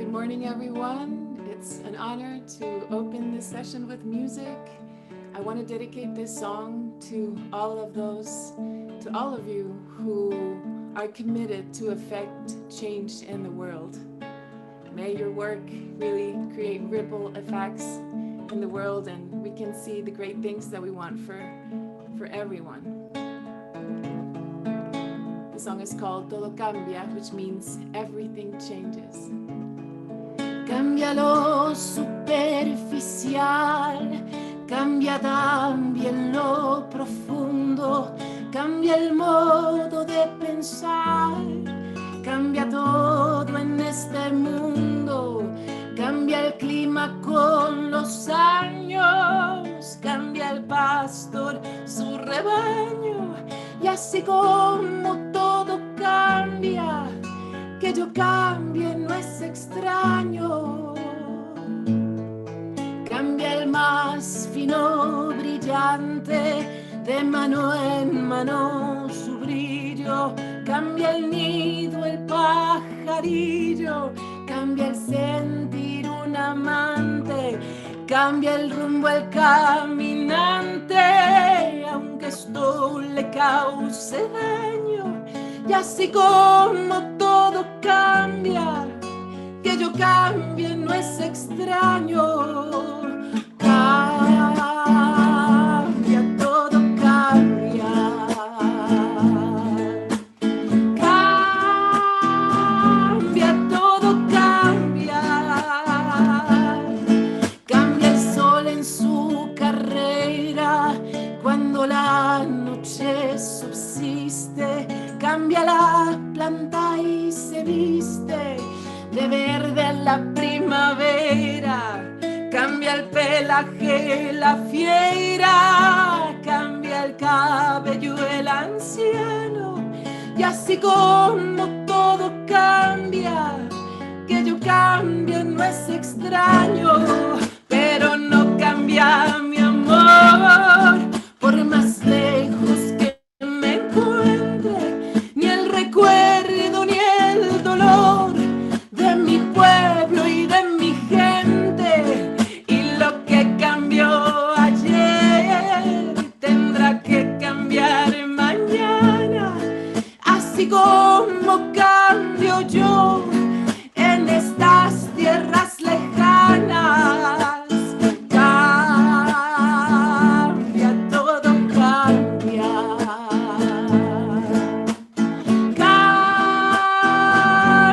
Good morning, everyone. It's an honor to open this session with music. I want to dedicate this song to all of you who are committed to affect change in the world. May your work really create ripple effects in the world, and we can see the great things that we want for everyone. The song is called Todo Cambia, which means everything changes. Cambia lo superficial, cambia también lo profundo, cambia el modo de pensar, cambia todo en este mundo, cambia el clima con los años, cambia el pastor su rebaño, y así como todo cambia, que yo cambie no es extraño. Cambia el más fino brillante, de mano en mano su brillo, cambia el nido el pajarillo, cambia el sentir un amante, cambia el rumbo el caminante, aunque esto le cause daño. Y así como todo cambia, que yo cambie no es extraño. Cambia, todo cambia. Cambia, todo cambia. Cambia el sol en su carrera cuando la noche subsiste. Cambia la planta y se viste de verde la primavera. Cambia el pelaje la fiera. Cambia el cabello el anciano. Y así como todo cambia, que yo cambie no es extraño. Pero no cambia mi amor, por más lejos que me encuentre, ni el recuerdo ni el dolor de mi pueblo y de mi gente. Y lo que cambió ayer tendrá que cambiar mañana, así como cambio yo en estas tierras lejanas. Cambia, todo cambia.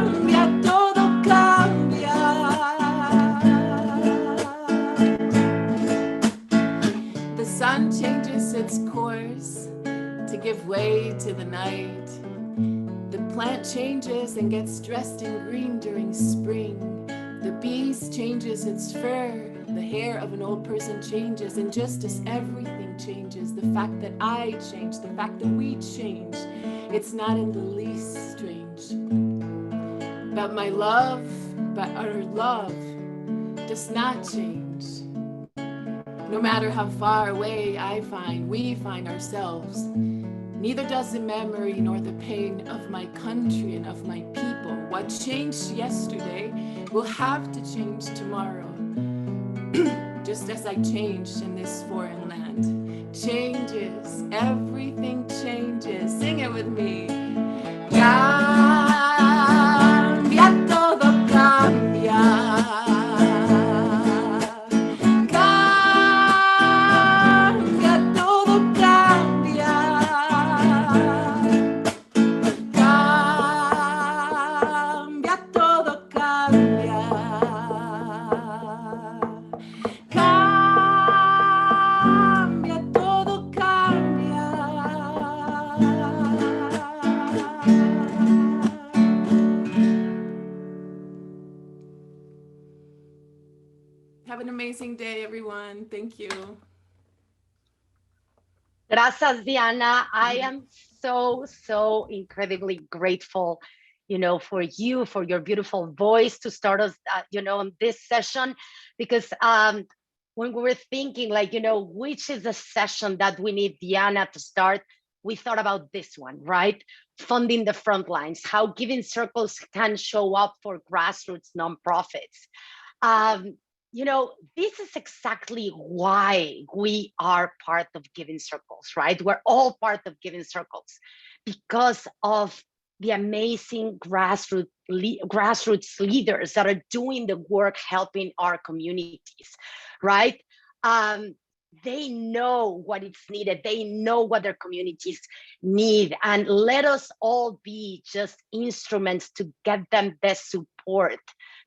Cambia, todo cambia. The sun changes its course to give way to the night. The plant changes and gets dressed in green during spring. The beast changes its fur. The hair of an old person changes. And just as everything changes, the fact that I change, the fact that we change, it's not in the least strange. But my love, but our love does not change. No matter how far away we find ourselves, neither does the memory nor the pain of my country and of my people. What changed yesterday will have to change tomorrow, just as I changed in this foreign land. Changes, everything changes. Sing it with me. Cambia, todo cambia. Have an amazing day, everyone. Thank you. Gracias, Diana. I am so incredibly grateful, for you, for your beautiful voice to start us, on this session, because when we were thinking, which is the session that we need Diana to start, we thought about this one, right? Funding the Frontlines, how giving circles can show up for grassroots nonprofits. You know, this is exactly why we are part of Giving Circles, right? We're all part of Giving Circles because of the amazing grassroots leaders that are doing the work helping our communities, right? They know what is needed. They know what their communities need. And let us all be just instruments to get them the support,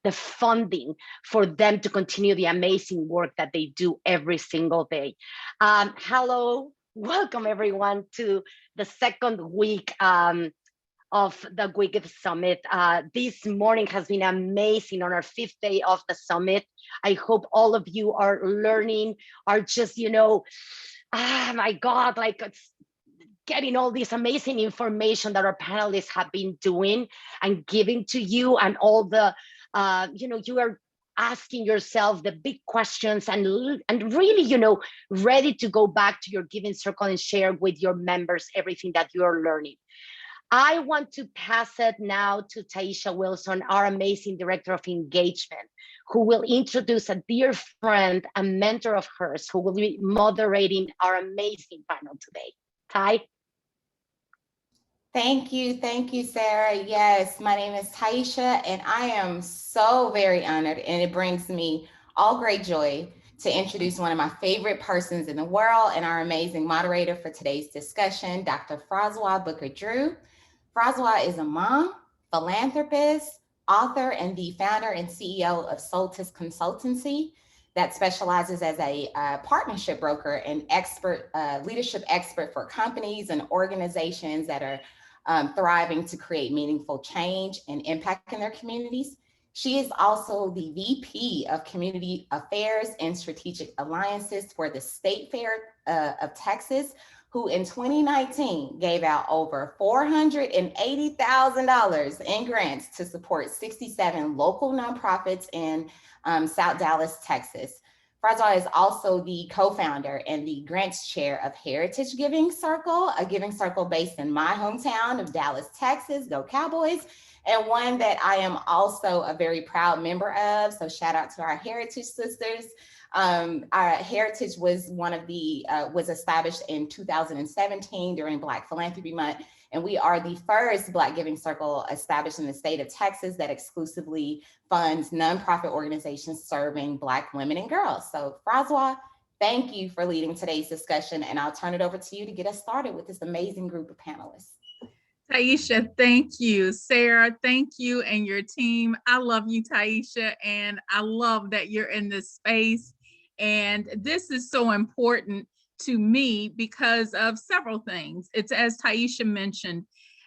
the funding for them to continue the amazing work that they do every single day. Hello, welcome everyone to the second week of the WIGIF Summit. This morning has been amazing on our 5th day of the summit. I hope all of you are learning, are just, you know, my God, like getting all this amazing information that our panelists have been doing and giving to you, and all the, you know, you are asking yourself the big questions and really, you know, ready to go back to your Giving Circle and share with your members everything that you are learning. I want to pass it now to Taisha Wilson, our amazing Director of Engagement, who will introduce a dear friend, a mentor of hers, who will be moderating our amazing panel today. Tai? Thank you, Sarah. Yes, my name is Taisha, and I am so very honored, and it brings me all great joy to introduce one of my favorite persons in the world and our amazing moderator for today's discussion, Dr. Froswa Booker-Drew. Froswa is a mom, philanthropist, author, and the founder and CEO of Soltis Consultancy that specializes as a partnership broker and expert leadership expert for companies and organizations that are thriving to create meaningful change and impact in their communities. She is also the VP of Community Affairs and Strategic Alliances for the State Fair of Texas, who in 2019 gave out over $480,000 in grants to support 67 local nonprofits in South Dallas, Texas. Froswa is also the co-founder and the grants chair of Heritage Giving Circle, a giving circle based in my hometown of Dallas, Texas, go Cowboys, and one that I am also a very proud member of. So shout out to our Heritage sisters. Our Heritage was was established in 2017 during Black Philanthropy Month. And we are the first Black Giving Circle established in the state of Texas that exclusively funds nonprofit organizations serving Black women and girls. So Froswa, thank you for leading today's discussion, and I'll turn it over to you to get us started with this amazing group of panelists. Taisha, thank you. Sarah, thank you and your team. I love you, Taisha, and I love that you're in this space. And this is so important to me because of several things. It's, as Taisha mentioned,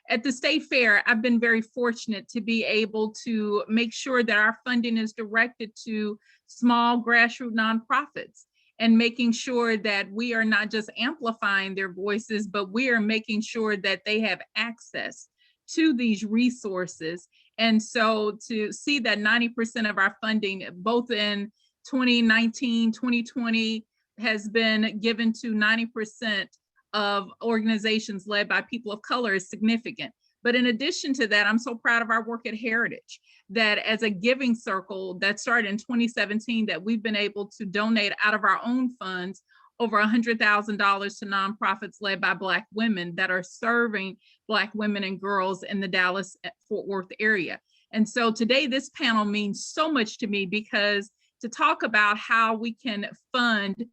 at the State Fair, I've been very fortunate to be able to make sure that our funding is directed to small grassroots nonprofits, and making sure that we are not just amplifying their voices, but we are making sure that they have access to these resources. And so to see that 90% of our funding, both in 2019, 2020, has been given to 90% of organizations led by people of color is significant. But in addition to that, I'm so proud of our work at Heritage, that as a giving circle that started in 2017, that we've been able to donate out of our own funds over $100,000 to nonprofits led by Black women that are serving Black women and girls in the Dallas-Fort Worth area. And so today, this panel means so much to me, because to talk about how we can fund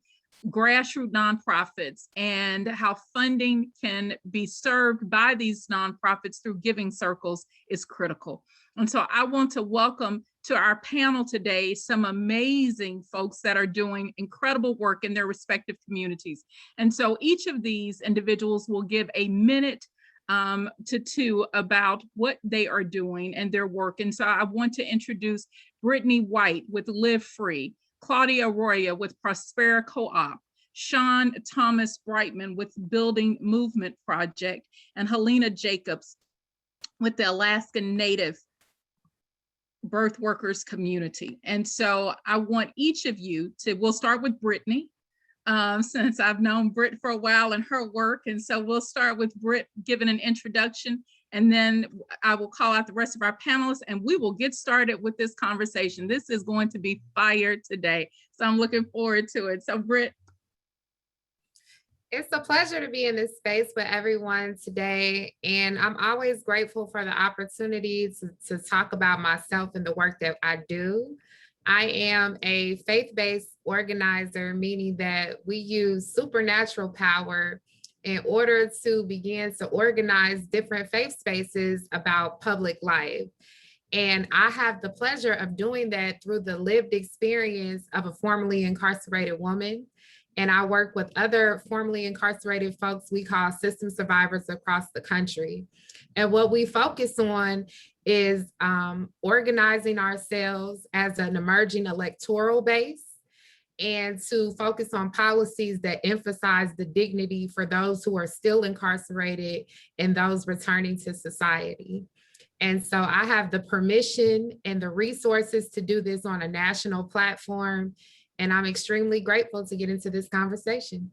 grassroots nonprofits and how funding can be served by these nonprofits through giving circles is critical. And so I want to welcome to our panel today some amazing folks that are doing incredible work in their respective communities. And so each of these individuals will give a minute to two about what they are doing and their work. And so I want to introduce Brittany White with Live Free, Claudia Arroyo with Prospera Co-op, Sean Thomas Brightman with Building Movement Project, and Helena Jacobs with the Alaskan Native Birthworkers community. And so I want each of you to, we'll start with Brittany. since I've known Britt for a while and her work. And so we'll start with Britt giving an introduction, and then I will call out the rest of our panelists and we will get started with this conversation. This is going to be fire today. So I'm looking forward to it. So Britt. It's a pleasure to be in this space with everyone today. And I'm always grateful for the opportunity to talk about myself and the work that I do. I am a faith-based organizer, meaning that we use supernatural power in order to begin to organize different faith spaces about public life. And I have the pleasure of doing that through the lived experience of a formerly incarcerated woman. And I work with other formerly incarcerated folks we call system survivors across the country. And what we focus on is organizing ourselves as an emerging electoral base, and to focus on policies that emphasize the dignity for those who are still incarcerated and those returning to society. And so I have the permission and the resources to do this on a national platform. And I'm extremely grateful to get into this conversation.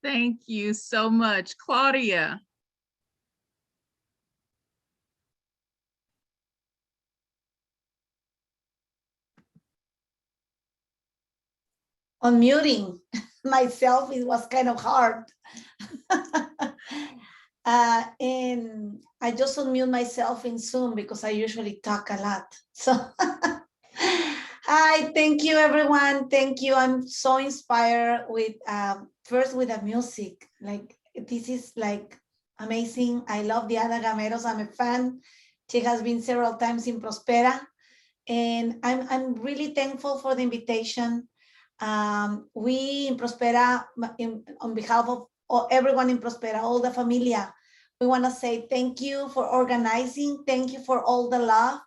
Thank you so much. Claudia. Unmuting myself, it was kind of hard. And I just unmute myself in Zoom because I usually talk a lot. So hi, thank you everyone. Thank you. I'm so inspired with first with the music. Like this is like amazing. I love Diana Gameros. I'm a fan. She has been several times in Prospera. And I'm really thankful for the invitation. We in Prospera, on behalf of everyone in Prospera, all the familia, we want to say thank you for organizing. Thank you for all the love.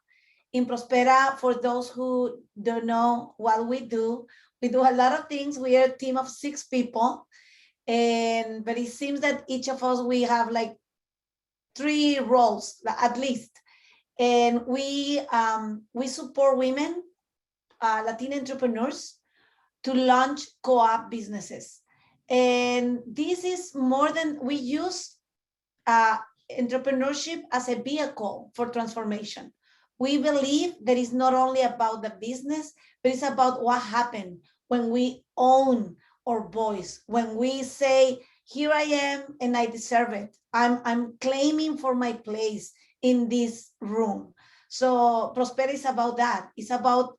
In Prospera, for those who don't know what we do a lot of things. We are a team of 6 people, but it seems that each of us, we have like 3 roles at least. And we support women, Latina entrepreneurs, to launch co-op businesses. And this is more than, we use entrepreneurship as a vehicle for transformation. We believe that it's not only about the business, but it's about what happened when we own our voice, when we say, here I am and I deserve it. I'm claiming for my place in this room. So Prospera is about that. It's about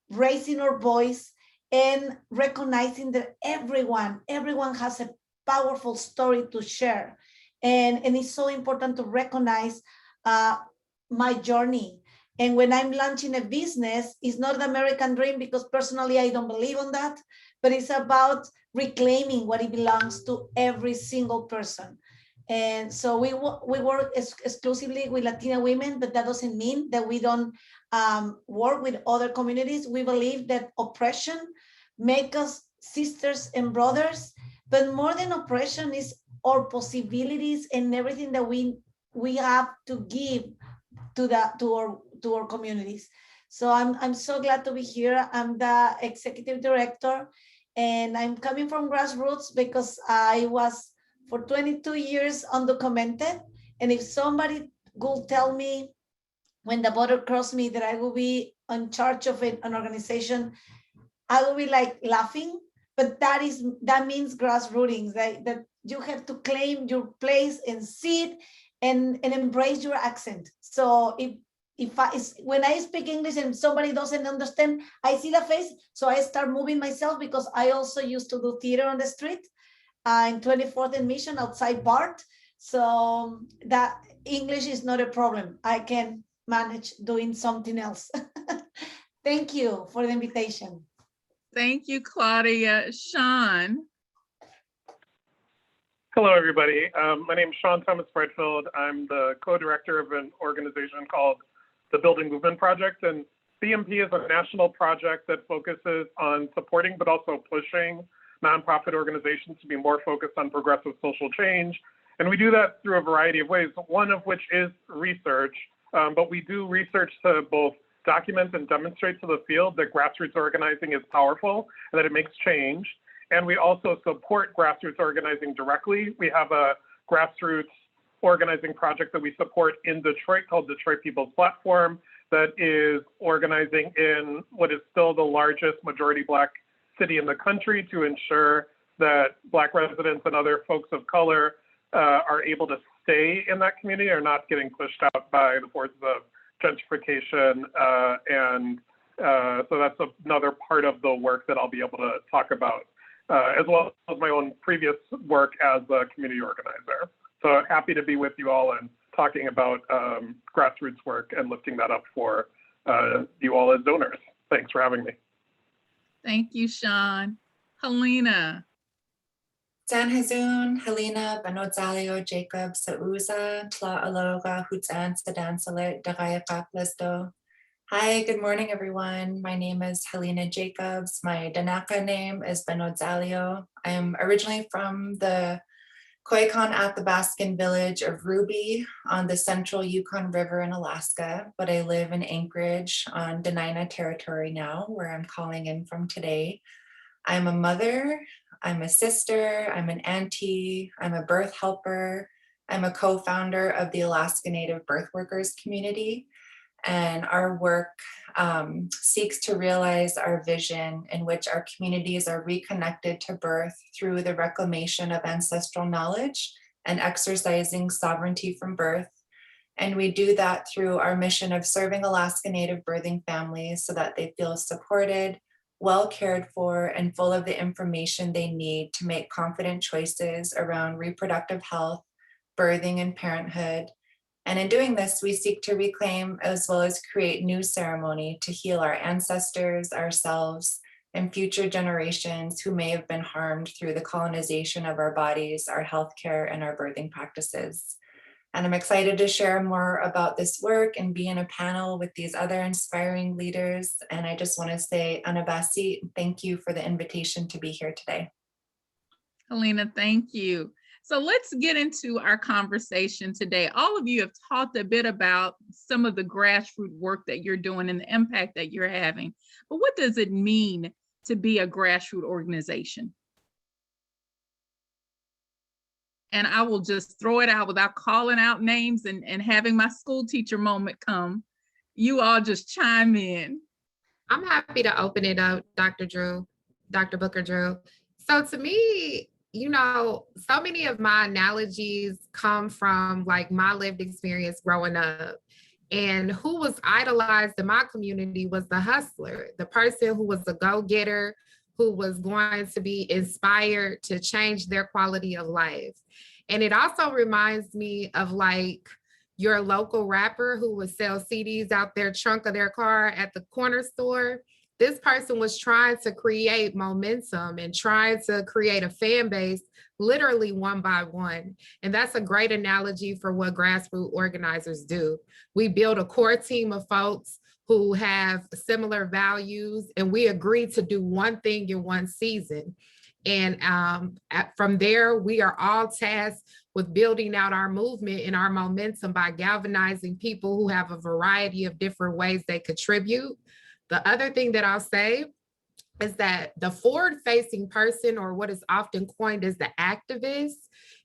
raising our voice and recognizing that everyone has a powerful story to share. And it's so important to recognize my journey. And when I'm launching a business, it's not the American dream, because personally, I don't believe on that, but it's about reclaiming what it belongs to every single person. And so we work exclusively with Latina women, but that doesn't mean that we don't work with other communities. We believe that oppression makes us sisters and brothers, but more than oppression is our possibilities and everything that we have to give to our communities. So I'm so glad to be here. I'm the executive director, and I'm coming from Grassroots because I was for 22 years undocumented. And if somebody could tell me when the border crossed me that I will be in charge of an organization, I will be like laughing. But that means grassrooting, that you have to claim your place and sit and embrace your accent. So when I speak English and somebody doesn't understand, I see the face, so I start moving myself, because I also used to do theater on the street in 24th and Mission outside BART. So that English is not a problem. I can manage doing something else. Thank you for the invitation. Thank you, Claudia. Sean. Hello, everybody. My name is Sean Thomas-Breitfeld. I'm the co-director of an organization called the Building Movement Project. And BMP is a national project that focuses on supporting, but also pushing nonprofit organizations to be more focused on progressive social change. And we do that through a variety of ways, one of which is research. But we do research to both document and demonstrate to the field that grassroots organizing is powerful and that it makes change. And we also support grassroots organizing directly. We have a grassroots organizing project that we support in Detroit called Detroit People's Platform that is organizing in what is still the largest majority Black city in the country to ensure that Black residents and other folks of color are able to stay in that community, are not getting pushed out by the forces of gentrification. So that's another part of the work that I'll be able to talk about, as well as my own previous work as a community organizer. So happy to be with you all and talking about grassroots work and lifting that up for you all as donors. Thanks for having me. Thank you, Sean. Helena. Dan Hazun, Helena, Banozalio, Jacob, Sauza, Tla Aloga, Hutzan, Sadan Salet, Daraya Kaklesto. Hi, good morning, everyone. My name is Helena Jacobs. My Danaka name is Banozalio. I'm originally from the Koyukon Athabascan village of Ruby on the central Yukon River in Alaska, but I live in Anchorage on Dena'ina territory now, where I'm calling in from today. I'm a mother, I'm a sister, I'm an auntie, I'm a birth helper, I'm a co-founder of the Alaska Native Birthworkers community, and our work seeks to realize our vision in which our communities are reconnected to birth through the reclamation of ancestral knowledge and exercising sovereignty from birth. And we do that through our mission of serving Alaska Native birthing families so that they feel supported, well cared for, and full of the information they need to make confident choices around reproductive health, birthing, and parenthood. And in doing this, we seek to reclaim as well as create new ceremony to heal our ancestors, ourselves, and future generations who may have been harmed through the colonization of our bodies, our healthcare, and our birthing practices. And I'm excited to share more about this work and be in a panel with these other inspiring leaders. And I just want to say, Anabasi, thank you for the invitation to be here today. Helena, thank you. So let's get into our conversation today. All of you have talked a bit about some of the grassroots work that you're doing and the impact that you're having. But what does it mean to be a grassroots organization? And I will just throw it out without calling out names and having my school teacher moment come. You all just chime in. I'm happy to open it up, Dr. Booker Drew. So to me, you know, so many of my analogies come from like my lived experience growing up. And who was idolized in my community was the hustler, the person who was a go-getter, who was going to be inspired to change their quality of life. And it also reminds me of like your local rapper who would sell CDs out their trunk of their car at the corner store. This person was trying to create momentum and trying to create a fan base literally one by one. And that's a great analogy for what grassroots organizers do. We build a core team of folks who have similar values, and we agree to do one thing in one season. And from there, we are all tasked with building out our movement and our momentum by galvanizing people who have a variety of different ways they contribute. The other thing that I'll say is that the forward-facing person, or what is often coined as the activist,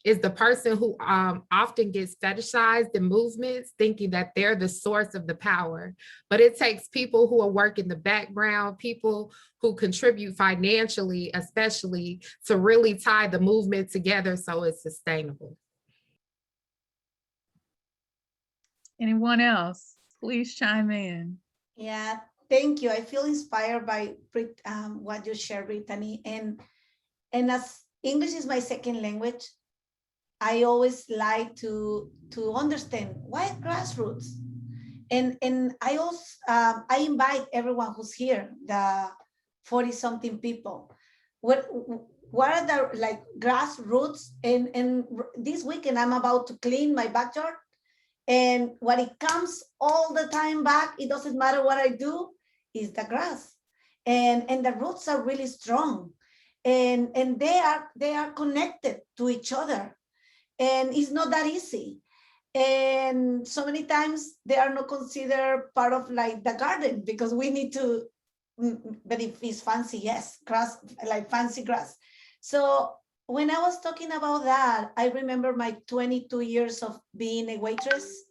is the person who often gets fetishized in movements, thinking that they're the source of the power. But it takes people who are working the background, people who contribute financially, especially, to really tie the movement together so it's sustainable. Anyone else? Please chime in. Yeah, thank you. I feel inspired by what you shared, Brittany. And as English is my second language, I always like to understand why grassroots. And I also I invite everyone who's here, the 40-something people. What are the like grassroots? And this weekend I'm about to clean my backyard. And what it comes all the time back, it doesn't matter what I do, is the grass. And the roots are really strong. And they are connected to each other. And it's not that easy. And so many times they are not considered part of like the garden because we need to, but if it's fancy, yes, grass, like fancy grass. So when I was talking about that, I remember my 22 years of being a waitress.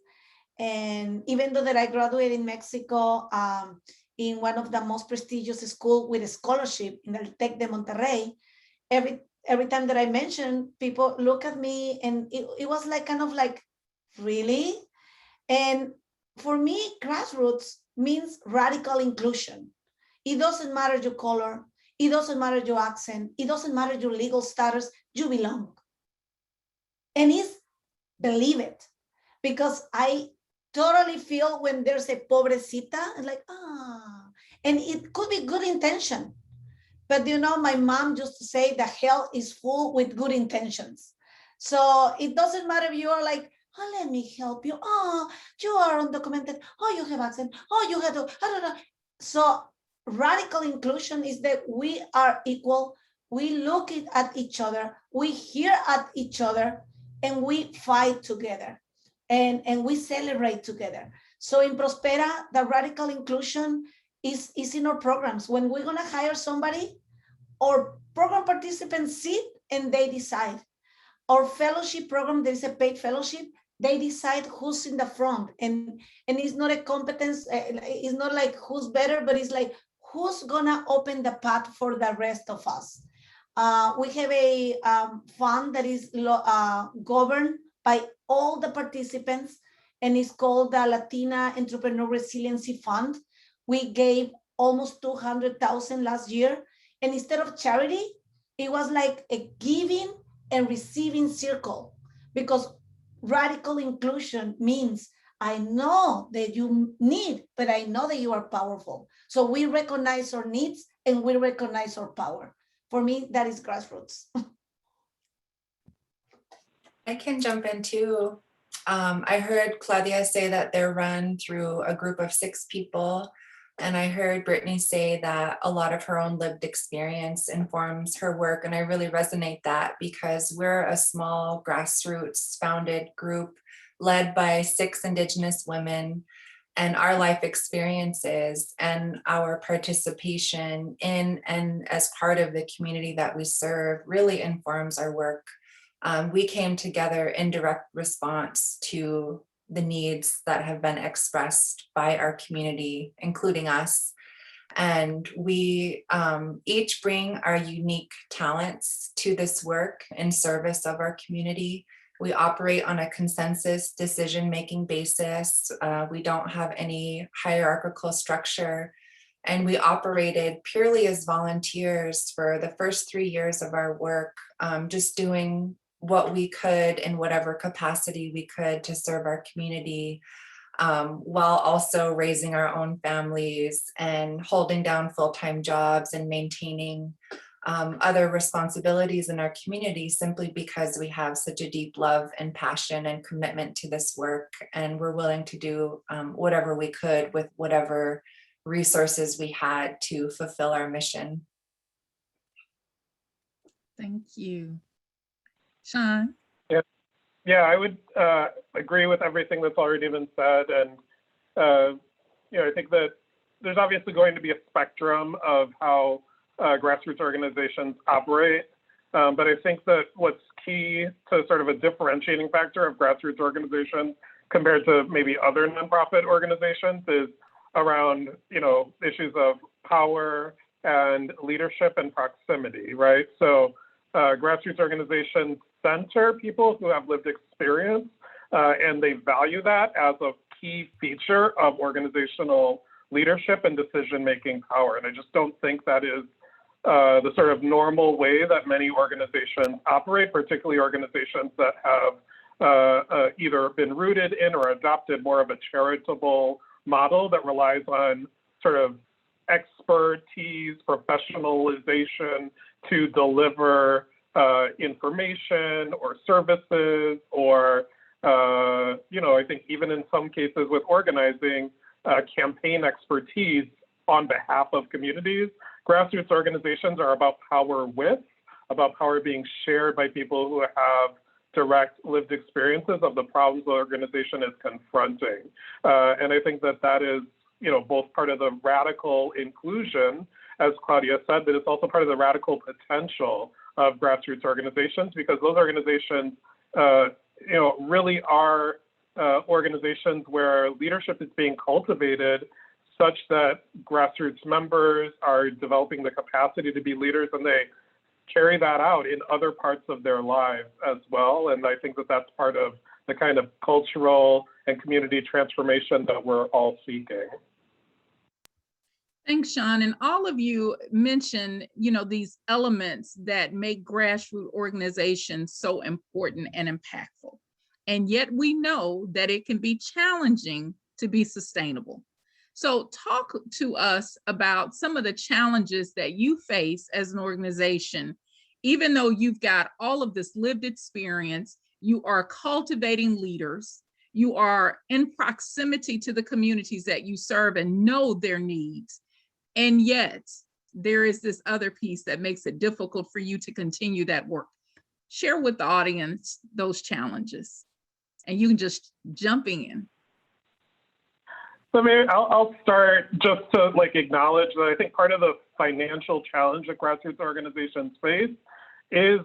And even though that I graduated in Mexico in one of the most prestigious schools with a scholarship in el Tec de Monterrey, every time that I mentioned, people look at me and it was like kind of like, really? And for me, grassroots means radical inclusion. It doesn't matter your color. It doesn't matter your accent. It doesn't matter your legal status. You belong. And it's, believe it, because I totally feel when there's a pobrecita, like, and it could be good intention. But you know, my mom used to say the hell is full with good intentions. So it doesn't matter if you are like, oh, let me help you. Oh, you are undocumented. Oh, you have accent. Oh, you have to, I don't know. So radical inclusion is that we are equal. We look at each other. We hear at each other and we fight together and we celebrate together. So in Prospera, the radical inclusion is in our programs. When we're gonna hire somebody, our program participants sit and they decide. Our fellowship program, there is a paid fellowship, they decide who's in the front. And it's not a competence, it's not like who's better, but it's like who's gonna open the path for the rest of us. We have a fund that is governed by all the participants, and it's called the Latina Entrepreneur Resiliency Fund. We gave almost 200,000 last year. And instead of charity, it was like a giving and receiving circle, because radical inclusion means I know that you need, but I know that you are powerful. So we recognize our needs and we recognize our power. For me, that is grassroots. I can jump in too. I heard Claudia say that they're run through a group of 6 people. And I heard Brittany say that a lot of her own lived experience informs her work. And I really resonate that, because we're a small grassroots founded group led by 6 Indigenous women, and our life experiences and our participation in and as part of the community that we serve really informs our work. We came together in direct response to the needs that have been expressed by our community, including us. And we each bring our unique talents to this work in service of our community. We operate on a consensus decision-making basis. We don't have any hierarchical structure. And we operated purely as volunteers for the first 3 years of our work, just doing what we could in whatever capacity we could to serve our community, while also raising our own families and holding down full-time jobs and maintaining other responsibilities in our community, simply because we have such a deep love and passion and commitment to this work. And we're willing to do whatever we could with whatever resources we had to fulfill our mission. Thank you. Sean? Yeah, I would agree with everything that's already been said. And, I think that there's obviously going to be a spectrum of how grassroots organizations operate. But I think that what's key to sort of a differentiating factor of grassroots organizations compared to maybe other nonprofit organizations is around, issues of power and leadership and proximity, right? So grassroots organizations center people who have lived experience, and they value that as a key feature of organizational leadership and decision-making power. And I just don't think that is the sort of normal way that many organizations operate, particularly organizations that have either been rooted in or adopted more of a charitable model that relies on sort of expertise, professionalization to deliver information or services, or, I think even in some cases with organizing, campaign expertise on behalf of communities. Grassroots organizations are about power about power being shared by people who have direct lived experiences of the problems the organization is confronting. And I think that is, both part of the radical inclusion, as Claudia said, but it's also part of the radical potential of grassroots organizations, because those organizations, really are organizations where leadership is being cultivated such that grassroots members are developing the capacity to be leaders, and they carry that out in other parts of their lives as well. And I think that that's part of the kind of cultural and community transformation that we're all seeking. Thanks, Sean. And all of you mentioned, these elements that make grassroots organizations so important and impactful. And yet we know that it can be challenging to be sustainable. So talk to us about some of the challenges that you face as an organization. Even though you've got all of this lived experience, you are cultivating leaders, you are in proximity to the communities that you serve and know their needs. And yet there is this other piece that makes it difficult for you to continue that work. Share with the audience those challenges, and you can just jump in. So maybe I'll start just to acknowledge that I think part of the financial challenge that grassroots organizations face is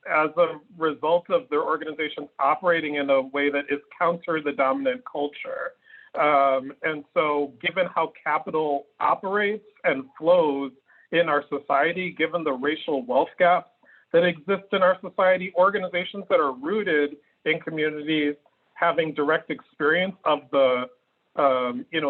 as a result of their organizations operating in a way that is counter the dominant culture. And so given how capital operates and flows in our society, given the racial wealth gaps that exist in our society, organizations that are rooted in communities having direct experience of the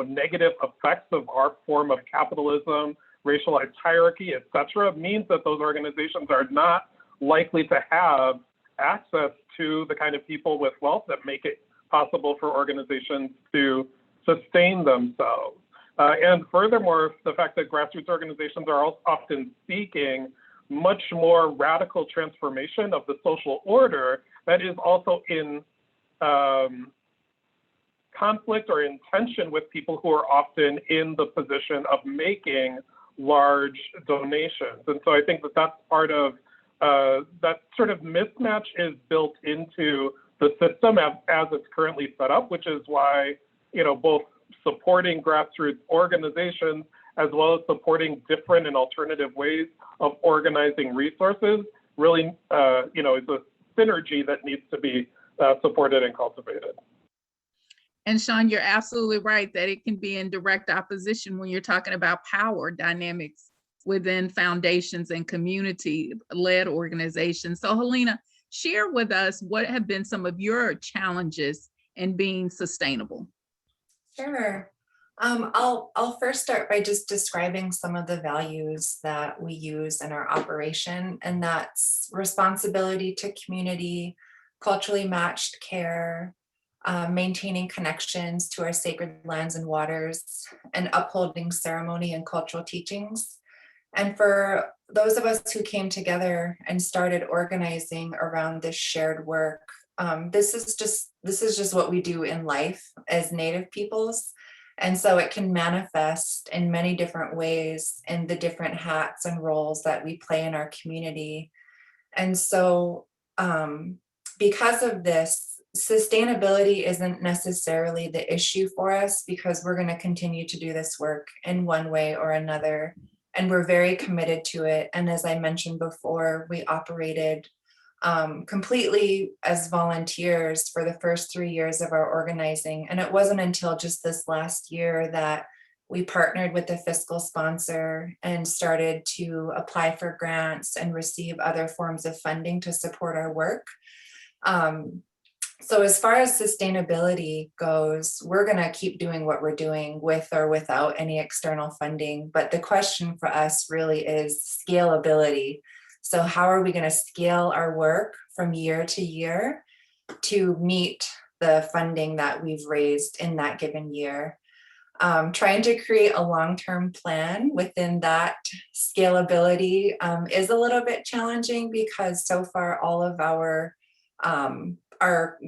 negative effects of our form of capitalism, racialized hierarchy, et cetera, means that those organizations are not likely to have access to the kind of people with wealth that make it possible for organizations to sustain themselves. And furthermore, the fact that grassroots organizations are often seeking much more radical transformation of the social order that is also in conflict or in tension with people who are often in the position of making large donations. And so I think that that's part of that sort of mismatch is built into the system as it's currently set up, which is why, both supporting grassroots organizations as well as supporting different and alternative ways of organizing resources really, is a synergy that needs to be supported and cultivated. And Sean, you're absolutely right that it can be in direct opposition when you're talking about power dynamics within foundations and community-led organizations. So Helena, share with us what have been some of your challenges in being sustainable. Sure. I'll first start by just describing some of the values that we use in our operation, and that's responsibility to community, culturally matched care, maintaining connections to our sacred lands and waters, and upholding ceremony and cultural teachings. And for those of us who came together and started organizing around this shared work, this is just what we do in life as Native peoples. And so it can manifest in many different ways in the different hats and roles that we play in our community. And so because of this, sustainability isn't necessarily the issue for us, because we're going to continue to do this work in one way or another. And we're very committed to it. And as I mentioned before, we operated completely as volunteers for the first 3 years of our organizing. And it wasn't until just this last year that we partnered with a fiscal sponsor and started to apply for grants and receive other forms of funding to support our work. So as far as sustainability goes, we're going to keep doing what we're doing with or without any external funding. But the question for us really is scalability. So how are we going to scale our work from year to year to meet the funding that we've raised in that given year? Trying to create a long-term plan within that scalability is a little bit challenging, because so far all of our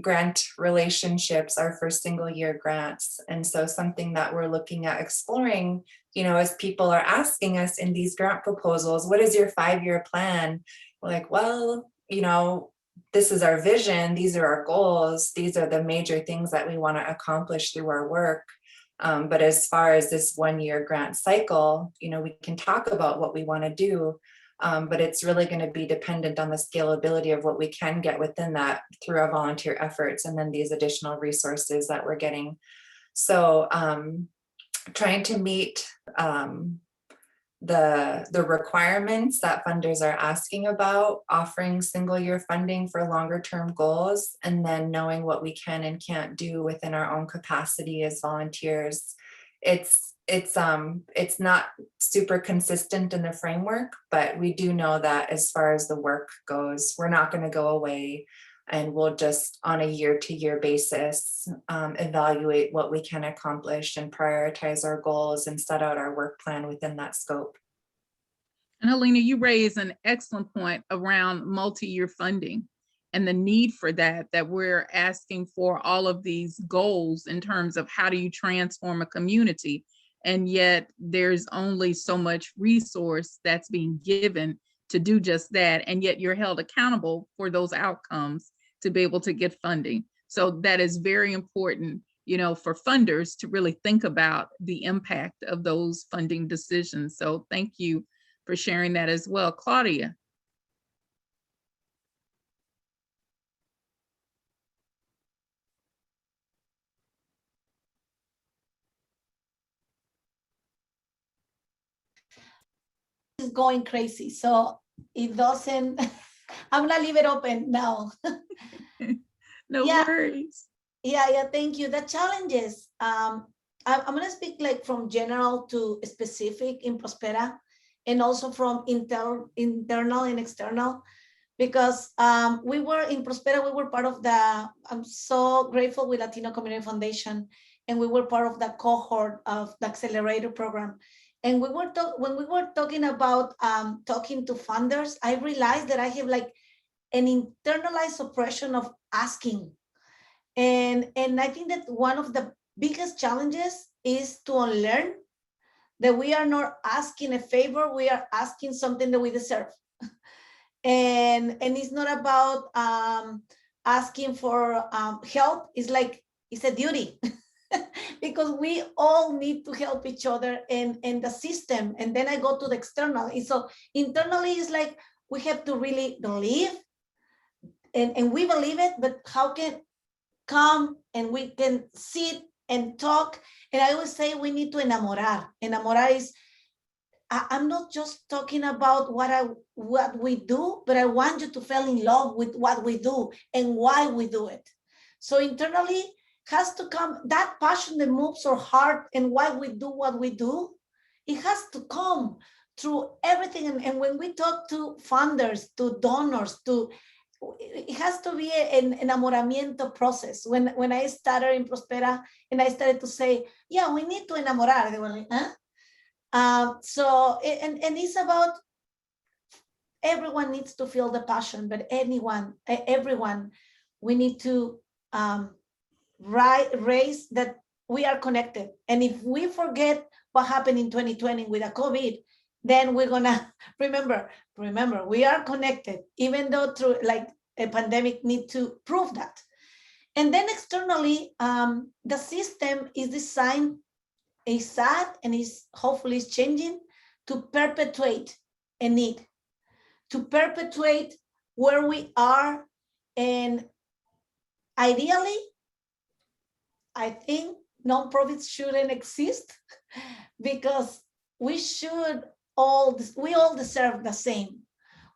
grant relationships are for single year grants. And so something that we're looking at exploring, as people are asking us in these grant proposals, what is your 5-year plan? We're like, well, this is our vision. These are our goals. These are the major things that we want to accomplish through our work. But as far as this 1-year grant cycle, we can talk about what we want to do, But it's really going to be dependent on the scalability of what we can get within that through our volunteer efforts and then these additional resources that we're getting. So trying to meet the requirements that funders are asking about, offering single year funding for longer term goals, and then knowing what we can and can't do within our own capacity as volunteers. It's not super consistent in the framework, but we do know that as far as the work goes, we're not going to go away, and we'll just on a year-to-year basis evaluate what we can accomplish and prioritize our goals and set out our work plan within that scope. And Helena, you raise an excellent point around multi-year funding and the need for that we're asking for all of these goals in terms of how do you transform a community. And yet there's only so much resource that's being given to do just that. And yet you're held accountable for those outcomes to be able to get funding. So that is very important, you know, for funders to really think about the impact of those funding decisions. So thank you for sharing that as well. Claudia. Is going crazy, so it doesn't. I'm gonna leave it open now. No worries. Yeah, thank you. The challenges, I'm gonna speak like from general to specific in Prospera, and also from internal and external, because we were in Prospera, we were part of the, I'm so grateful with Latino Community Foundation, and we were part of the cohort of the accelerator program. And when we were talking about talking to funders, I realized that I have like an internalized oppression of asking. And I think that one of the biggest challenges is to unlearn that we are not asking a favor, we are asking something that we deserve. And it's not about asking for help, it's like, it's a duty. Because we all need to help each other in the system. And then I go to the external. And so internally is like, we have to really believe, and we believe it, but how can come and we can sit and talk? And I always say we need to enamorar. Enamorar is, I'm not just talking about what we do, but I want you to fall in love with what we do and why we do it. So internally, has to come, that passion that moves our heart and why we do what we do, it has to come through everything. And when we talk to funders, to donors, it has to be an enamoramiento process. When I started in Prospera and I started to say, yeah, we need to enamorar, they were like, huh? So it's about, everyone needs to feel the passion, but everyone, we need to raise that we are connected. And if we forget what happened in 2020 with the COVID, then we're gonna remember, we are connected, even though through like a pandemic need to prove that. And then externally, the system is designed, is sad, and is hopefully is changing to perpetuate a need, to perpetuate where we are. And ideally, I think nonprofits shouldn't exist, because we all deserve the same.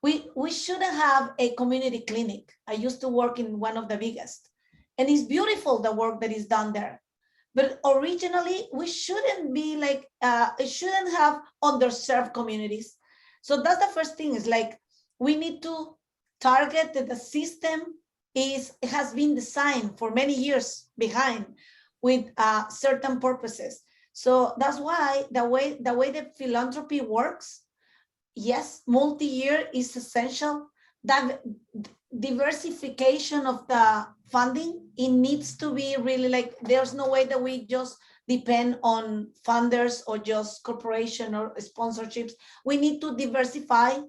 We shouldn't have a community clinic. I used to work in one of the biggest, and it's beautiful, the work that is done there. But originally, we shouldn't be like, it shouldn't have underserved communities. So that's the first thing, is like, we need to target that the system has been designed for many years behind with certain purposes. So that's why the way that philanthropy works, yes, multi-year is essential. That diversification of the funding, it needs to be really like, there's no way that we just depend on funders or just corporation or sponsorships. We need to diversify.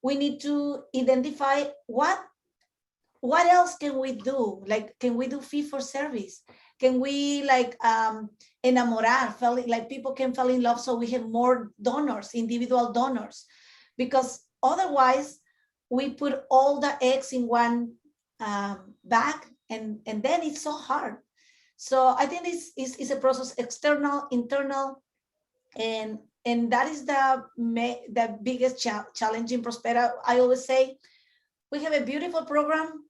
We need to identify what else can we do? Like, can we do fee for service? Can we like enamorar, like people can fall in love, so we have more donors, individual donors? Because Otherwise, we put all the eggs in one bag, and then it's so hard. So I think it's a process, external, internal, and that is the biggest challenge in Prospera. I always say we have a beautiful program,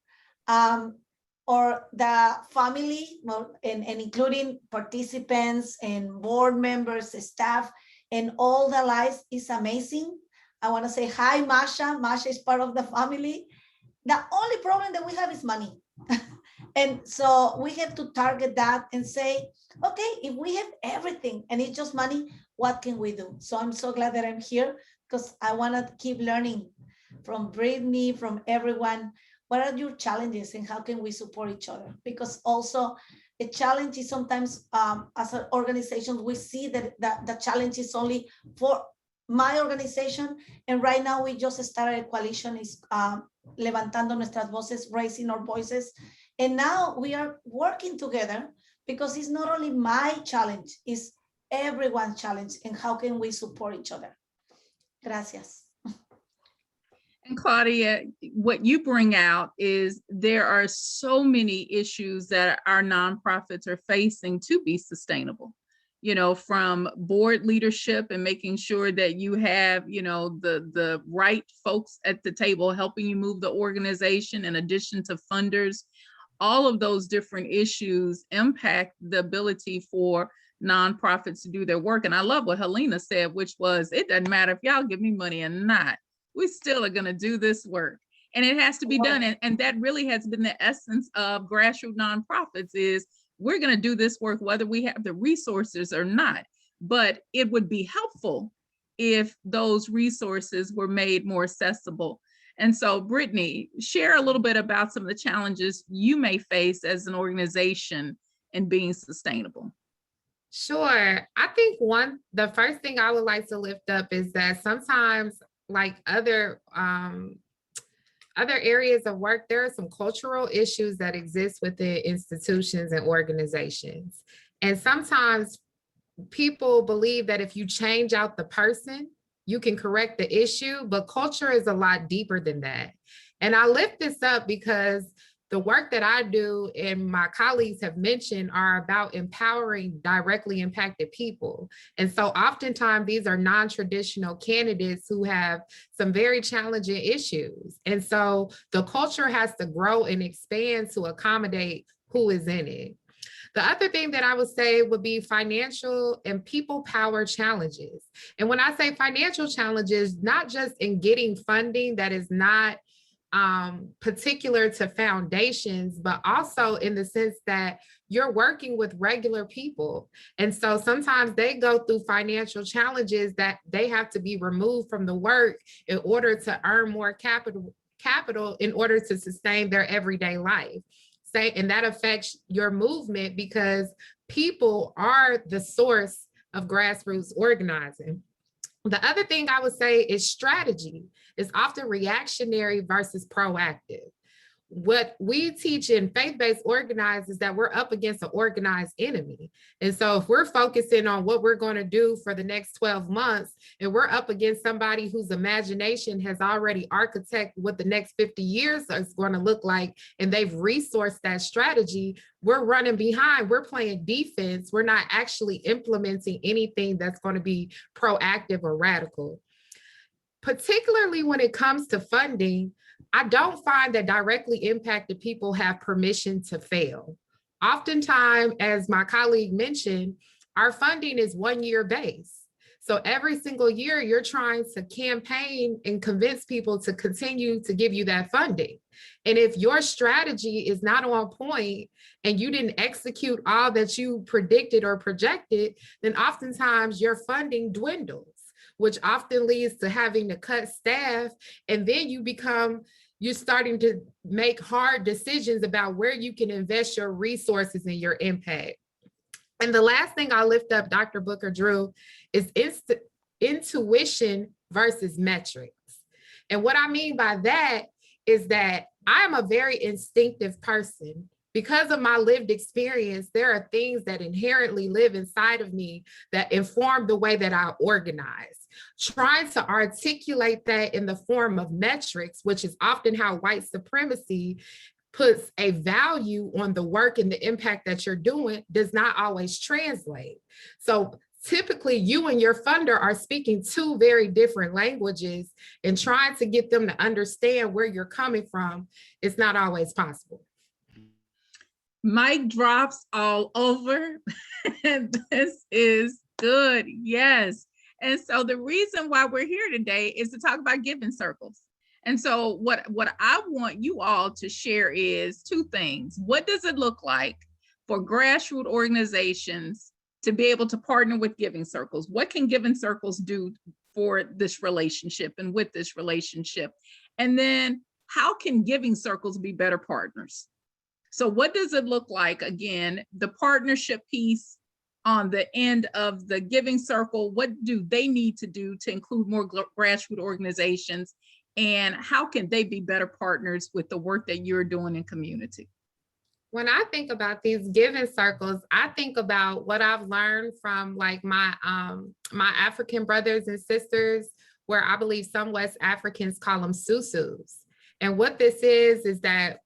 or the family, and including participants and board members, staff, and all the lives is amazing. I want to say hi, Masha. Masha is part of the family. The only problem that we have is money. And so we have to target that and say, okay, if we have everything and it's just money, what can we do? So I'm so glad that I'm here, because I want to keep learning from Brittany, from everyone. What are your challenges and how can we support each other? Because also the challenge is sometimes, as an organization, we see that the challenge is only for my organization. And right now we just started a coalition, is Levantando Nuestras Voces, raising our voices. And now we are working together, because it's not only my challenge, it's everyone's challenge. And how can we support each other? Gracias. And Claudia, what you bring out is there are so many issues that our nonprofits are facing to be sustainable, you know, from board leadership and making sure that you have, you know, the right folks at the table helping you move the organization, in addition to funders. All of those different issues impact the ability for nonprofits to do their work. And I love what Helena said, which was, it doesn't matter if y'all give me money or not, we still are going to do this work. And it has to be done. And that really has been the essence of grassroots nonprofits, is we're going to do this work whether we have the resources or not. But it would be helpful if those resources were made more accessible. And so, Brittany, share a little bit about some of the challenges you may face as an organization in being sustainable. Sure. I think the first thing I would like to lift up is that sometimes, like other areas of work, there are some cultural issues that exist within institutions and organizations. And sometimes people believe that if you change out the person, you can correct the issue, but culture is a lot deeper than that. And I lift this up because the work that I do and my colleagues have mentioned are about empowering directly impacted people. And so oftentimes these are non-traditional candidates who have some very challenging issues. And so the culture has to grow and expand to accommodate who is in it. The other thing that I would say would be financial and people power challenges. And when I say financial challenges, not just in getting funding that is not particular to foundations, but also in the sense that you're working with regular people. And so sometimes they go through financial challenges that they have to be removed from the work in order to earn more capital in order to sustain their everyday life. And that affects your movement because people are the source of grassroots organizing. The other thing I would say is strategy is often reactionary versus proactive. What we teach in faith-based organized is that we're up against an organized enemy. And so if we're focusing on what we're going to do for the next 12 months, and we're up against somebody whose imagination has already architected what the next 50 years is going to look like, and they've resourced that strategy, we're running behind, we're playing defense, we're not actually implementing anything that's going to be proactive or radical. Particularly when it comes to funding, I don't find that directly impacted people have permission to fail. Oftentimes, as my colleague mentioned, our funding is 1 year based. So every single year you're trying to campaign and convince people to continue to give you that funding. And if your strategy is not on point and you didn't execute all that you predicted or projected, then oftentimes your funding dwindles, which often leads to having to cut staff. And then you're starting to make hard decisions about where you can invest your resources and your impact. And the last thing I'll lift up, Dr. Booker Drew, is intuition versus metrics. And what I mean by that is that I'm a very instinctive person. because of my lived experience, there are things that inherently live inside of me that inform the way that I organize. Trying to articulate that in the form of metrics, which is often how white supremacy puts a value on the work and the impact that you're doing, does not always translate. So typically you and your funder are speaking two very different languages, and trying to get them to understand where you're coming from is not always possible. Mic drops all over. This is good. Yes. And so the reason why we're here today is to talk about giving circles. And so what I want you all to share is two things. What does it look like for grassroots organizations to be able to partner with giving circles? What can giving circles do for this relationship and with this relationship? And then how can giving circles be better partners? So what does it look like? Again, the partnership piece on the end of the giving circle, what do they need to do to include more grassroots organizations? And how can they be better partners with the work that you're doing in community? When I think about these giving circles, I think about what I've learned from like my African brothers and sisters, where I believe some West Africans call them susus. And what this is that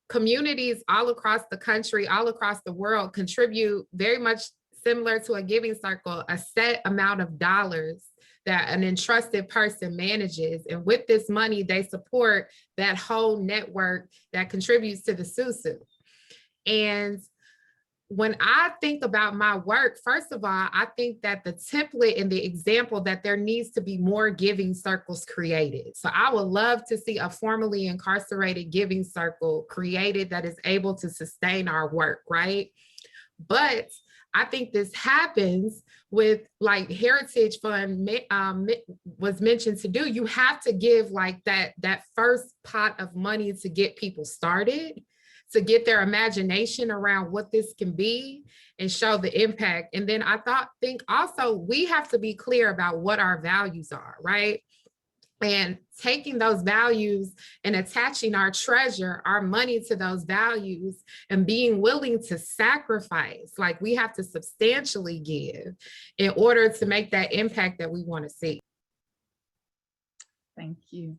communities all across the country, all across the world contribute very much similar to a giving circle, a set amount of dollars that an entrusted person manages. And with this money, they support that whole network that contributes to the susu. And when I think about my work, first of all, I think that the template and the example that there needs to be more giving circles created. So I would love to see a formally incarcerated giving circle created that is able to sustain our work, right? But I think this happens with like Heritage Fund was mentioned to do. You have to give like that first pot of money to get people started, to get their imagination around what this can be and show the impact. And then I think also we have to be clear about what our values are, right? And taking those values and attaching our treasure, our money to those values, and being willing to sacrifice, like we have to substantially give in order to make that impact that we want to see. Thank you.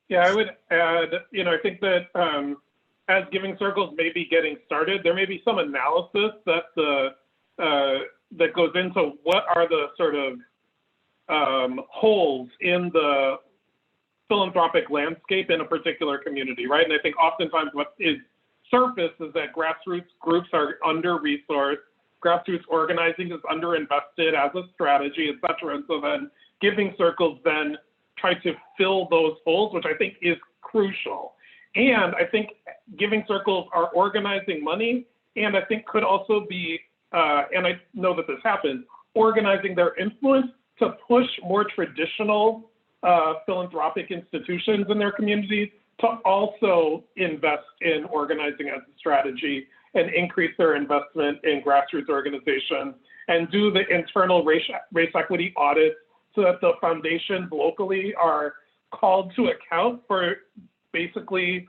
Yeah, I would add, I think that as giving circles may be getting started, there may be some analysis that that goes into what are the sort of holes in the philanthropic landscape in a particular community, right? And I think oftentimes what is surface is that grassroots groups are under-resourced, grassroots organizing is underinvested as a strategy, et cetera. And so then giving circles then try to fill those holes, which I think is crucial. And I think giving circles are organizing money, and I think could also be, and I know that this happens, organizing their influence to push more traditional philanthropic institutions in their communities to also invest in organizing as a strategy and increase their investment in grassroots organizations and do the internal race equity audits so that the foundations locally are called to account for basically,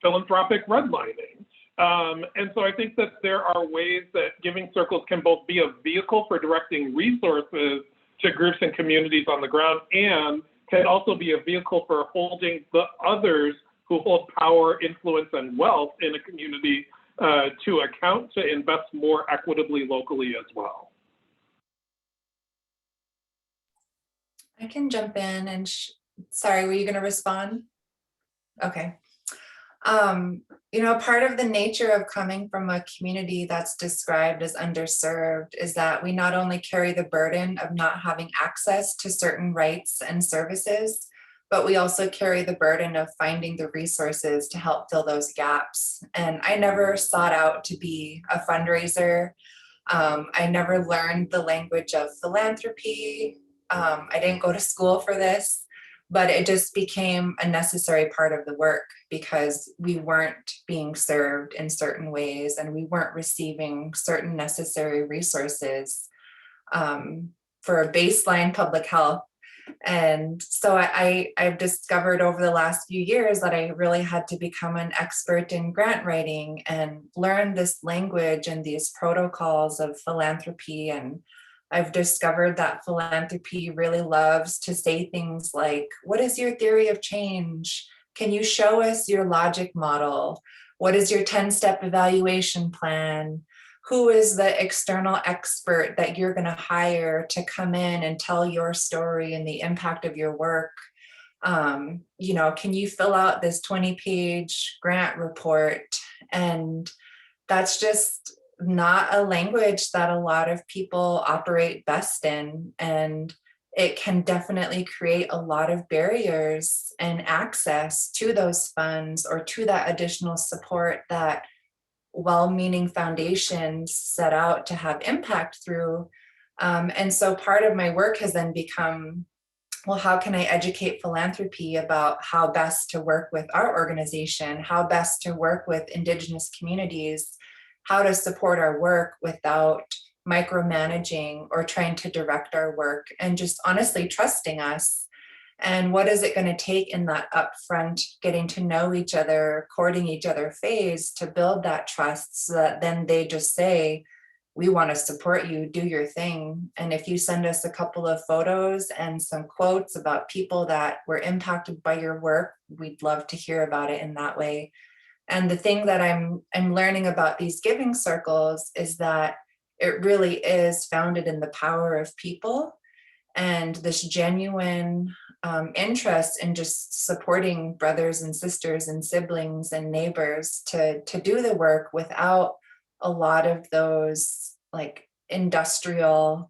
philanthropic redlining. And so I think that there are ways that giving circles can both be a vehicle for directing resources to groups and communities on the ground, and can also be a vehicle for holding the others who hold power, influence, and wealth in a community to account to invest more equitably locally as well. I can jump in and sorry, were you going to respond? Okay. Part of the nature of coming from a community that's described as underserved is that we not only carry the burden of not having access to certain rights and services, but we also carry the burden of finding the resources to help fill those gaps. And I never sought out to be a fundraiser. I never learned the language of philanthropy. I didn't go to school for this. But it just became a necessary part of the work because we weren't being served in certain ways and we weren't receiving certain necessary resources for baseline public health. And so I've discovered over the last few years that I really had to become an expert in grant writing and learn this language and these protocols of philanthropy. And I've discovered that philanthropy really loves to say things like, what is your theory of change? Can you show us your logic model? What is your 10-step evaluation plan? Who is the external expert that you're going to hire to come in and tell your story and the impact of your work? Can you fill out this 20-page grant report? And that's just not a language that a lot of people operate best in. And it can definitely create a lot of barriers and access to those funds or to that additional support that well-meaning foundations set out to have impact through. And so part of my work has then become, well, how can I educate philanthropy about how best to work with our organization, how best to work with Indigenous communities, how to support our work without micromanaging or trying to direct our work, and just honestly trusting us. And what is it going to take in that upfront getting to know each other, courting each other phase to build that trust, so that then they just say, we want to support you, do your thing. And if you send us a couple of photos and some quotes about people that were impacted by your work, we'd love to hear about it in that way. And the thing that I'm learning about these giving circles is that it really is founded in the power of people and this genuine interest in just supporting brothers and sisters and siblings and neighbors to do the work without a lot of those like industrial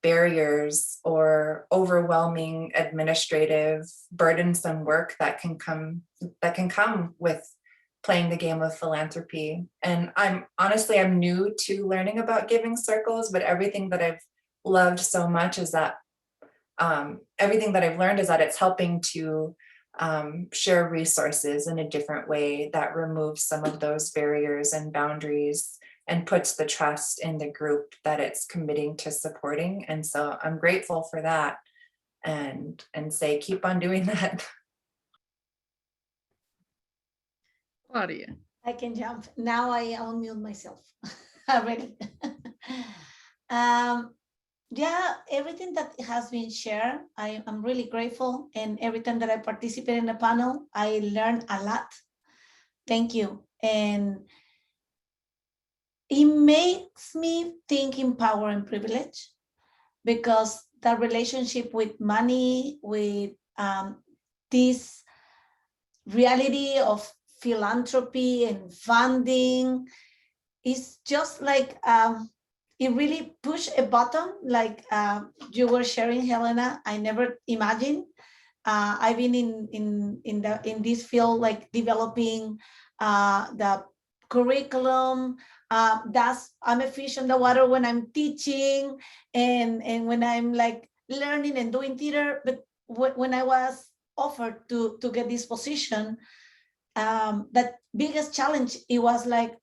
barriers or overwhelming administrative burdensome work that can come with playing the game of philanthropy. And I'm new to learning about giving circles, but everything that I've loved so much is that everything that I've learned is that it's helping to share resources in a different way that removes some of those barriers and boundaries and puts the trust in the group that it's committing to supporting. And so I'm grateful for that and say, keep on doing that. Claudia. I can jump. Now I unmute myself already. Yeah, everything that has been shared, I'm really grateful. And every time that I participate in a panel, I learn a lot. Thank you. And it makes me think in power and privilege, because the relationship with money, with this reality of philanthropy and funding is just like it really pushed a button, like you were sharing, Helena. I never imagined. I've been in this field, like developing the curriculum. I'm a fish in the water when I'm teaching and when I'm like learning and doing theater. But when I was offered to get this position, that biggest challenge, it was like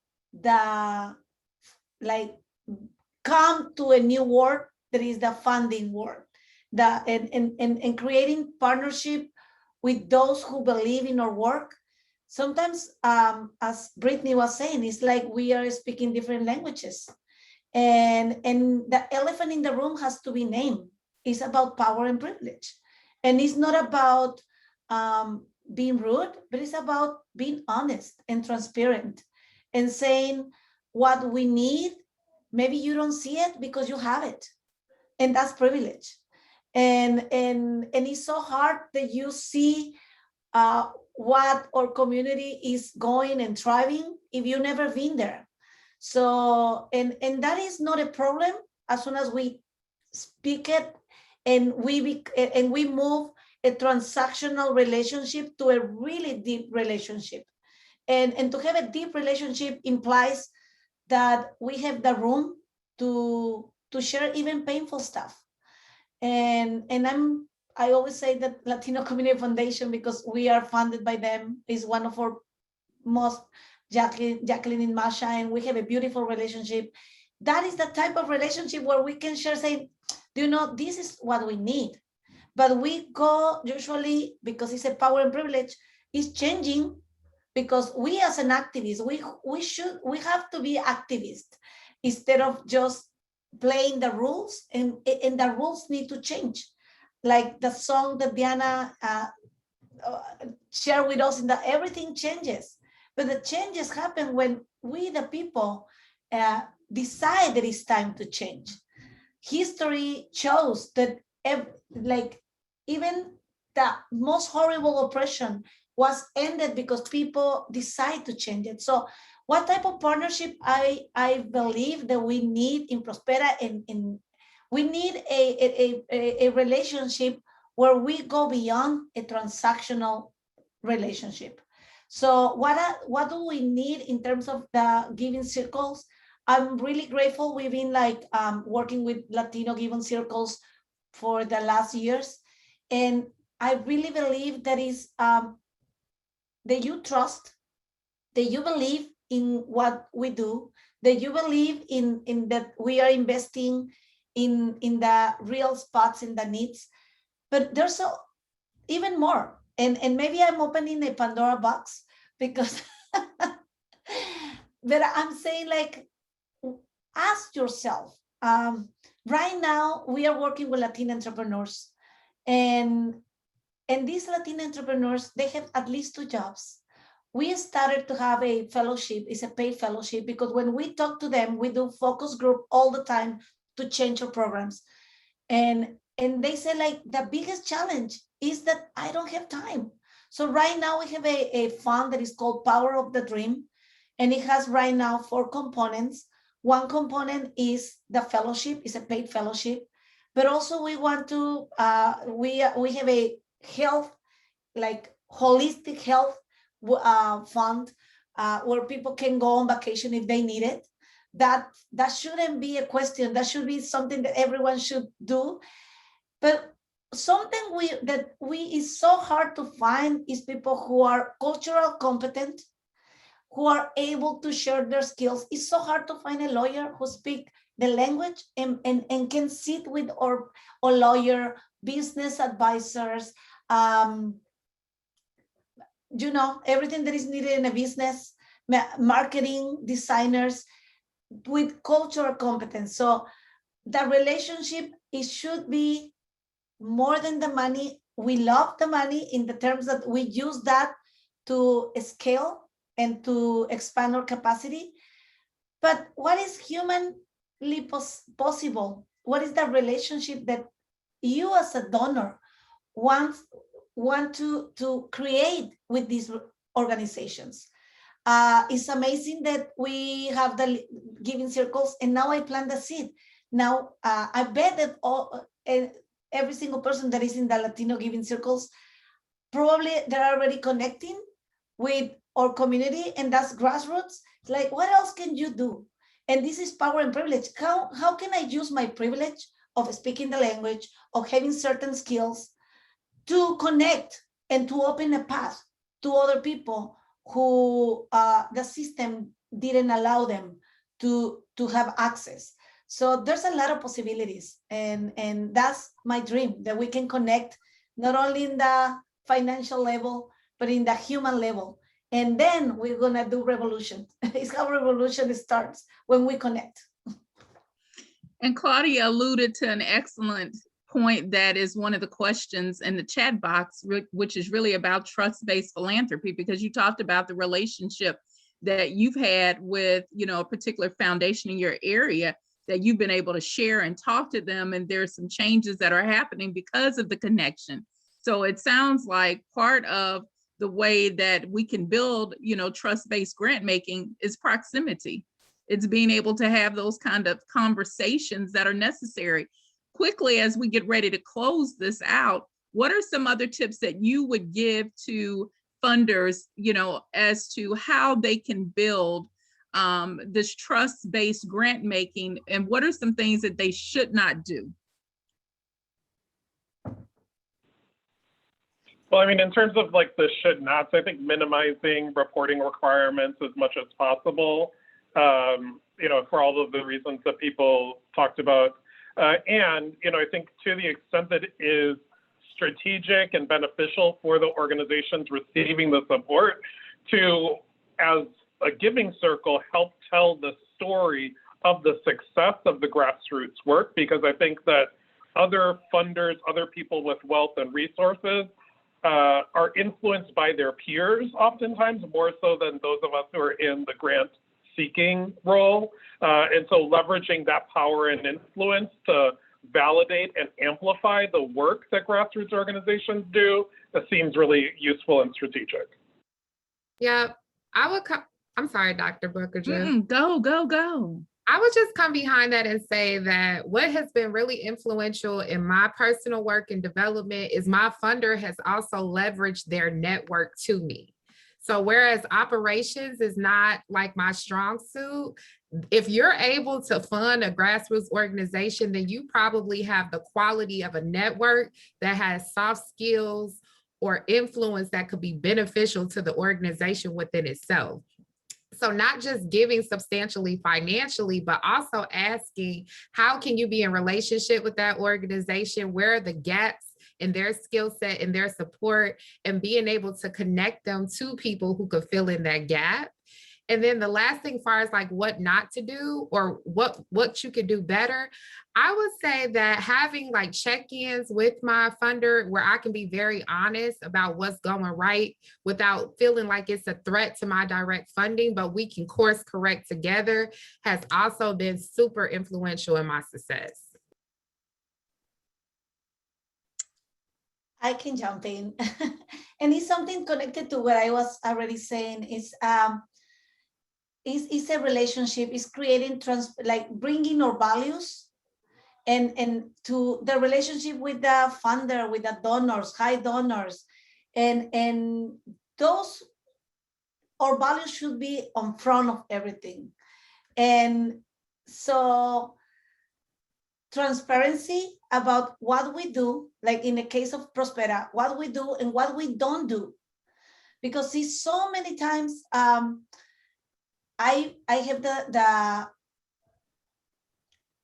come to a new world that is the funding world, and creating partnership with those who believe in our work. Sometimes, as Brittany was saying, it's like we are speaking different languages, and the elephant in the room has to be named. It's about power and privilege, and it's not about being rude, but it's about being honest and transparent and saying what we need. Maybe you don't see it because you have it, and that's privilege. And it's so hard that you see what our community is going and thriving if you've never been there. So, and that is not a problem as soon as we speak it and we move a transactional relationship to a really deep relationship. And to have a deep relationship implies that we have the room to share even painful stuff. And I always say that Latino Community Foundation, because we are funded by them, is one of our most, Jacqueline and Masha, and we have a beautiful relationship. That is the type of relationship where we can share, say, do you know, this is what we need. but we go usually because it's a power and privilege, is changing because we as an activist, we have to be activists instead of just playing the rules, and the rules need to change. Like the song that Diana shared with us, in that everything changes, but the changes happen when we, the people, decide that it's time to change. History shows that even the most horrible oppression was ended because people decide to change it. So what type of partnership I believe that we need in Prospera, and we need a relationship where we go beyond a transactional relationship. So what do we need in terms of the giving circles? I'm really grateful. We've been working with Latino giving circles for the last years. And I really believe that is that you trust, that you believe in what we do, that you believe in that we are investing in the real spots, in the needs. But there's even more. And maybe I'm opening a Pandora box because but I'm saying, ask yourself. Right now, we are working with Latin entrepreneurs, and these Latin entrepreneurs, they have at least 2 jobs. We started to have a fellowship. It's a paid fellowship, because when we talk to them, we do focus group all the time to change our programs. And they say, the biggest challenge is that I don't have time. So right now we have a fund that is called Power of the Dream, and it has right now 4 components. One component is the fellowship, is a paid fellowship, but also we want to, we have a health, holistic health fund where people can go on vacation if they need it. That shouldn't be a question. That should be something that everyone should do. But something that is so hard to find is people who are cultural competent, who are able to share their skills. It's so hard to find a lawyer who speaks the language and can sit with or lawyer, business advisors, everything that is needed in a business, marketing, designers with cultural competence. So the relationship, it should be more than the money. We love the money in the terms that we use that to scale and to expand our capacity. But what is humanly possible? What is the relationship that you as a donor want to create with these organizations? It's amazing that we have the giving circles, and now I plant the seed. Now, I bet that every single person that is in the Latino giving circles, probably they're already connecting with our community, and that's Grassroots. It's what else can you do? And this is power and privilege. How can I use my privilege of speaking the language, of having certain skills, to connect and to open a path to other people who the system didn't allow them to have access? So there's a lot of possibilities, and that's my dream, that we can connect not only in the financial level, but in the human level. And then we're gonna do revolution. It's how revolution starts, when we connect. And Claudia alluded to an excellent point that is one of the questions in the chat box, which is really about trust-based philanthropy, because you talked about the relationship that you've had with, a particular foundation in your area, that you've been able to share and talk to them, and there's some changes that are happening because of the connection. So it sounds like part of the way that we can build, trust-based grant making is proximity. It's being able to have those kind of conversations that are necessary. Quickly, as we get ready to close this out, what are some other tips that you would give to funders, as to how they can build this trust-based grant making, and what are some things that they should not do? Well, I mean, in terms of the should nots, I think minimizing reporting requirements as much as possible, for all of the reasons that people talked about. And, I think to the extent that it is strategic and beneficial for the organizations receiving the support to, as a giving circle, help tell the story of the success of the grassroots work, because I think that other funders, other people with wealth and resources are influenced by their peers oftentimes, more so than those of us who are in the grant seeking role. And so leveraging that power and influence to validate and amplify the work that grassroots organizations do, that seems really useful and strategic. Yeah, I'm sorry, Dr. Booker. Go. I would just come behind that and say that what has been really influential in my personal work and development is my funder has also leveraged their network to me. So whereas operations is not like my strong suit, if you're able to fund a grassroots organization, then you probably have the quality of a network that has soft skills or influence that could be beneficial to the organization within itself. So not just giving substantially financially, but also asking, how can you be in relationship with that organization? Where are the gaps in their skill set and their support, and being able to connect them to people who could fill in that gap? And then the last thing, as far as like what not to do or what you could do better, I would say that having like check-ins with my funder where I can be very honest about what's going right without feeling like it's a threat to my direct funding, but we can course correct together, has also been super influential in my success. I can jump in. And it's something connected to what I was already saying. It's a relationship, it's creating like bringing our values and to the relationship with the funder, with the donors, high donors, and those, our values should be on front of everything. And so transparency about what we do, like in the case of Prospera, what we do and what we don't do, because see, so many times I have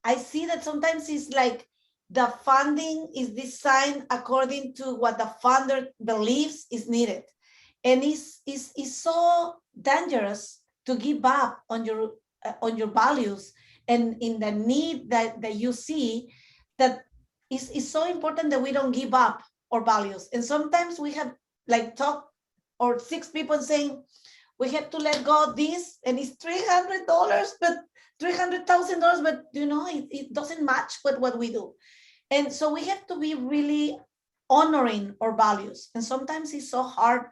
I see that sometimes it's like the funding is designed according to what the funder believes is needed. And it's so dangerous to give up on your values and in the need that you see, that it's so important that we don't give up our values. And sometimes we have like talk or 6 people saying, we have to let go of this, and it's $300, but $300,000, but you know, it doesn't match with what we do. And so we have to be really honoring our values. And sometimes it's so hard,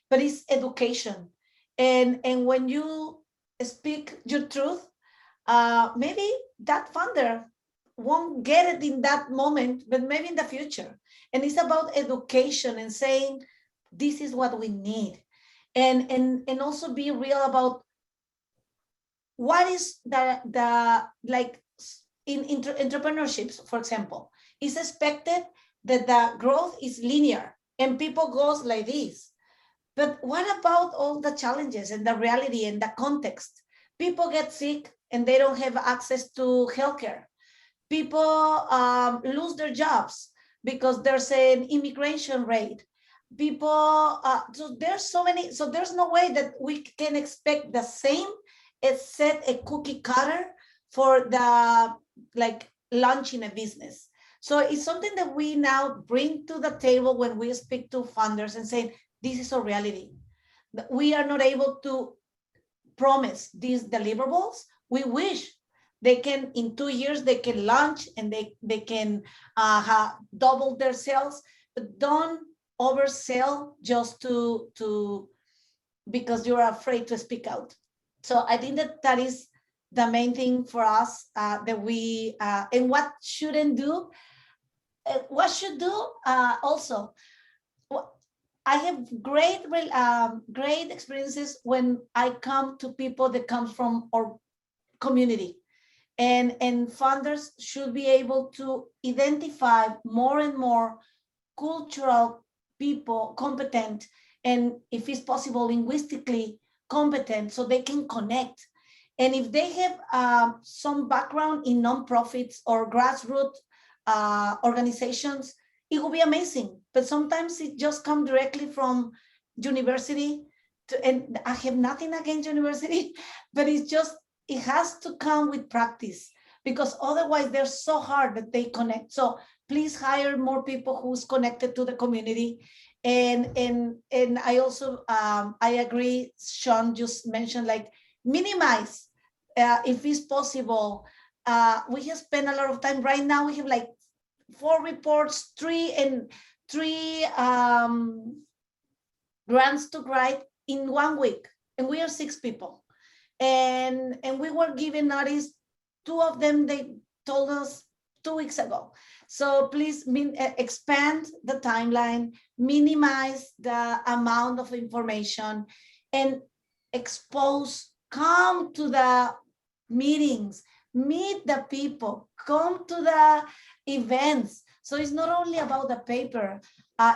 but it's education. And when you speak your truth, maybe that funder won't get it in that moment, but maybe in the future. And it's about education and saying, this is what we need. And also be real about what is the like in entrepreneurships, for example, it's expected that the growth is linear and people goes like this. But what about all the challenges and the reality and the context? People get sick and they don't have access to healthcare. People lose their jobs because there's an immigration rate. People, so there's so many, so there's no way that we can expect the same as set a cookie cutter for the like launching a business. So it's something that we now bring to the table when we speak to funders and say, this is a reality. We are not able to promise these deliverables. We wish they can, in 2 years, they can launch and they can double their sales, but don't oversell just to because you're afraid to speak out. So I think that is the main thing for us, that we and what shouldn't do, what should do also. I have great experiences when I come to people that come from our community, and funders should be able to identify more and more cultural people, competent, and if it's possible, linguistically competent, so they can connect. And if they have some background in nonprofits or grassroots organizations, it will be amazing. But sometimes it just comes directly from university and I have nothing against university, but it's just, it has to come with practice, because otherwise they're so hard that they connect. So please hire more people who's connected to the community. And I also, I agree, Sean just mentioned, like, minimize, if it's possible. We have spent a lot of time. Right now we have like 4 reports, 3 grants to write in 1 week, and we are 6 people. And we were given notice. 2 of them, they told us 2 weeks ago. So please expand the timeline, minimize the amount of information, and expose, come to the meetings, meet the people, come to the events. So it's not only about the paper.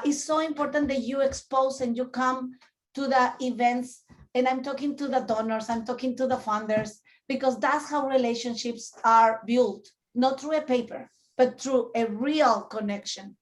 It's so important that you expose and you come to the events. And I'm talking to the donors, I'm talking to the funders, because that's how relationships are built, not through a paper, but through a real connection.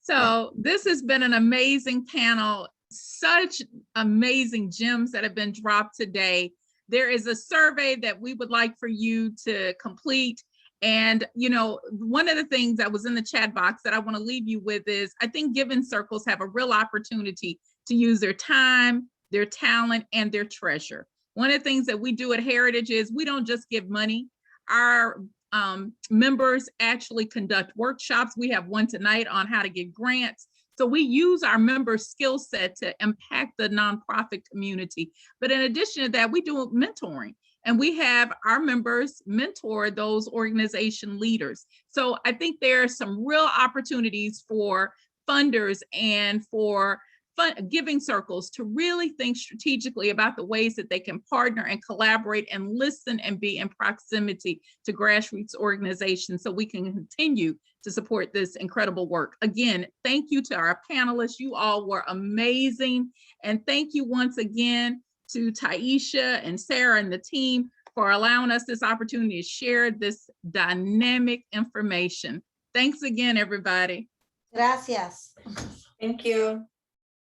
So this has been an amazing panel, such amazing gems that have been dropped today. There is a survey that we would like for you to complete. And, you know, one of the things that was in the chat box that I want to leave you with is, I think giving circles have a real opportunity to use their time, their talent, and their treasure. One of the things that we do at Heritage is we don't just give money. Our members actually conduct workshops. We have one tonight on how to get grants. So we use our members' skill set to impact the nonprofit community. But in addition to that, we do mentoring, and we have our members mentor those organization leaders. So I think there are some real opportunities for funders and for giving circles to really think strategically about the ways that they can partner and collaborate and listen and be in proximity to grassroots organizations, so we can continue to support this incredible work. Again, thank you to our panelists. You all were amazing. And thank you once again to Taisha and Sarah and the team for allowing us this opportunity to share this dynamic information. Thanks again, everybody. Gracias. Thank you.